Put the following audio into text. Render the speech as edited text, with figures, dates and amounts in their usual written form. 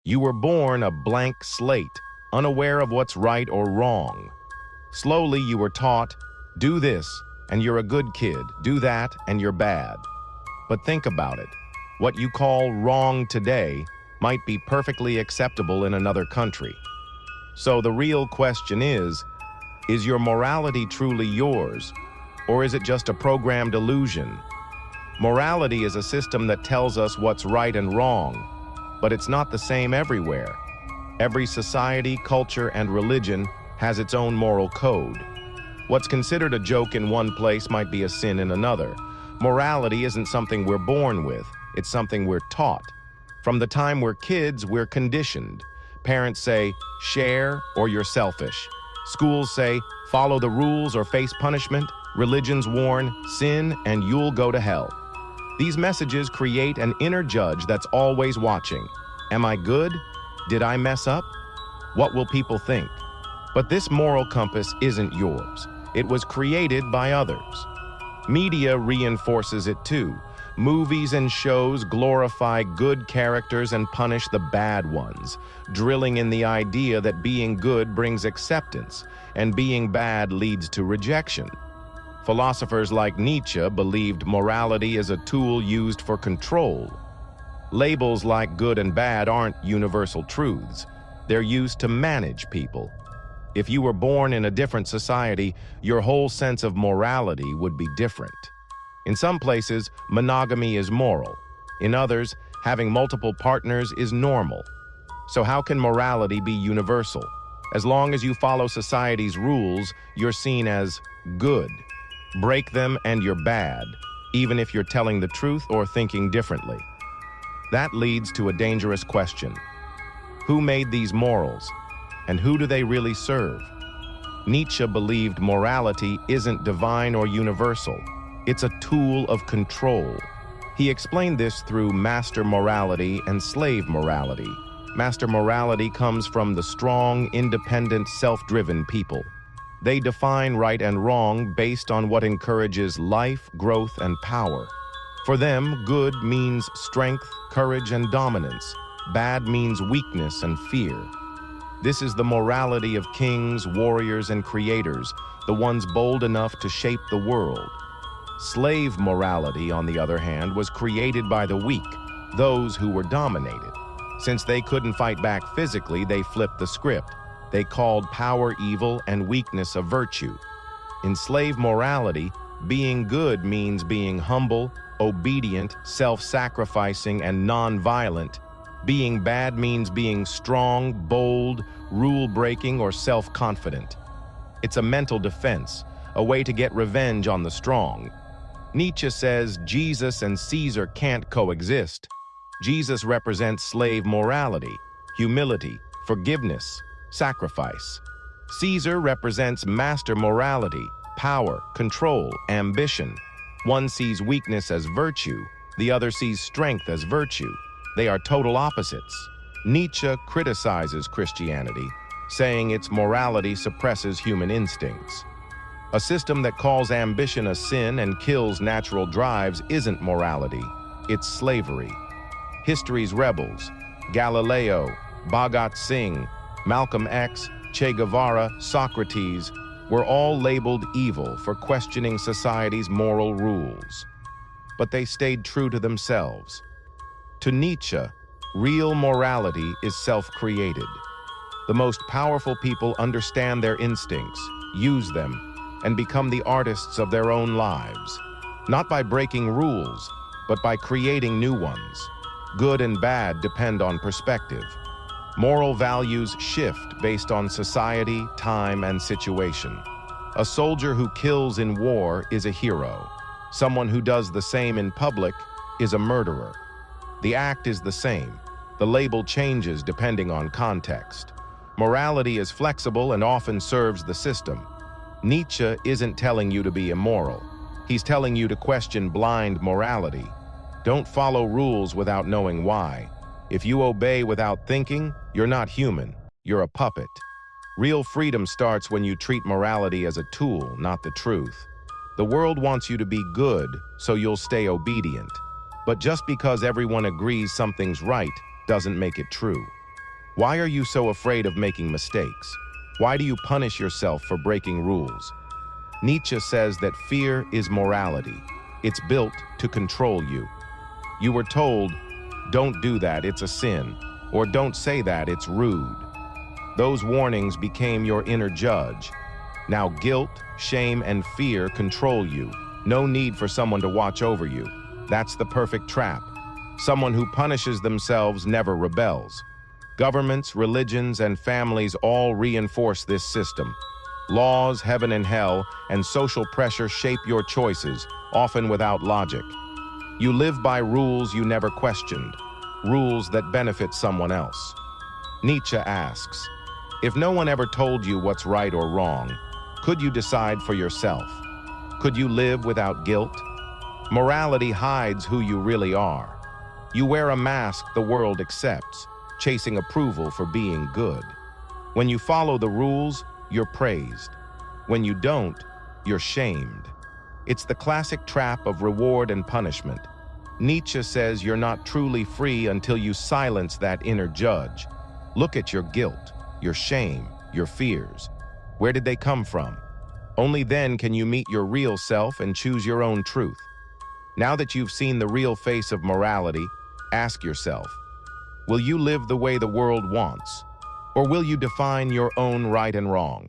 You were born a blank slate, unaware of what's right or wrong. Slowly you were taught, do this, and you're a good kid, do that, and you're bad. But think about it. What you call wrong today might be perfectly acceptable in another country. So the real question is your morality truly yours, or is it just a programmed illusion? Morality is a system that tells us what's right and wrong, but it's not the same everywhere. Every society, culture, and religion has its own moral code. What's considered a joke in one place might be a sin in another. Morality isn't something we're born with, it's something we're taught. From the time we're kids, we're conditioned. Parents say, share or you're selfish. Schools say, follow the rules or face punishment. Religions warn, sin and you'll go to hell. These messages create an inner judge that's always watching. Am I good? Did I mess up? What will people think? But this moral compass isn't yours. It was created by others. Media reinforces it too. Movies and shows glorify good characters and punish the bad ones, drilling in the idea that being good brings acceptance and being bad leads to rejection. Philosophers like Nietzsche believed morality is a tool used for control. Labels like good and bad aren't universal truths. They're used to manage people. If you were born in a different society, your whole sense of morality would be different. In some places, monogamy is moral. In others, having multiple partners is normal. So how can morality be universal? As long as you follow society's rules, you're seen as good. Break them and you're bad, even if you're telling the truth or thinking differently. That leads to a dangerous question. Who made these morals? And who do they really serve? Nietzsche believed morality isn't divine or universal. It's a tool of control. He explained this through master morality and slave morality. Master morality comes from the strong, independent, self-driven people. They define right and wrong based on what encourages life, growth, and power. For them, good means strength, courage, and dominance. Bad means weakness and fear. This is the morality of kings, warriors, and creators, the ones bold enough to shape the world. Slave morality, on the other hand, was created by the weak, those who were dominated. Since they couldn't fight back physically, they flipped the script. They called power evil and weakness a virtue. In slave morality, being good means being humble, obedient, self-sacrificing, and non-violent. Being bad means being strong, bold, rule-breaking, or self-confident. It's a mental defense, a way to get revenge on the strong. Nietzsche says Jesus and Caesar can't coexist. Jesus represents slave morality, humility, forgiveness, sacrifice. Caesar represents master morality, power, control, ambition. One sees weakness as virtue, the other sees strength as virtue. They are total opposites. Nietzsche criticizes Christianity, saying its morality suppresses human instincts. A system that calls ambition a sin and kills natural drives isn't morality, it's slavery. History's rebels, Galileo, Bhagat Singh, Malcolm X, Che Guevara, Socrates, were all labeled evil for questioning society's moral rules. But they stayed true to themselves. To Nietzsche, real morality is self-created. The most powerful people understand their instincts, use them, and become the artists of their own lives, not by breaking rules, but by creating new ones. Good and bad depend on perspective. Moral values shift based on society, time, and situation. A soldier who kills in war is a hero. Someone who does the same in public is a murderer. The act is the same. The label changes depending on context. Morality is flexible and often serves the system. Nietzsche isn't telling you to be immoral. He's telling you to question blind morality. Don't follow rules without knowing why. If you obey without thinking, you're not human. You're a puppet. Real freedom starts when you treat morality as a tool, not the truth. The world wants you to be good, so you'll stay obedient. But just because everyone agrees something's right doesn't make it true. Why are you so afraid of making mistakes? Why do you punish yourself for breaking rules? Nietzsche says that fear is morality. It's built to control you. You were told, don't do that, it's a sin, or don't say that, it's rude. Those warnings became your inner judge. Now guilt, shame, and fear control you. No need for someone to watch over you. That's the perfect trap. Someone who punishes themselves never rebels. Governments, religions, and families all reinforce this system. Laws, heaven and hell, and social pressure shape your choices, often without logic. You live by rules you never questioned, rules that benefit someone else. Nietzsche asks, if no one ever told you what's right or wrong, could you decide for yourself? Could you live without guilt? Morality hides who you really are. You wear a mask the world accepts, chasing approval for being good. When you follow the rules, you're praised. When you don't, you're shamed. It's the classic trap of reward and punishment. Nietzsche says you're not truly free until you silence that inner judge. Look at your guilt, your shame, your fears. Where did they come from? Only then can you meet your real self and choose your own truth. Now that you've seen the real face of morality, ask yourself, will you live the way the world wants? Or will you define your own right and wrong?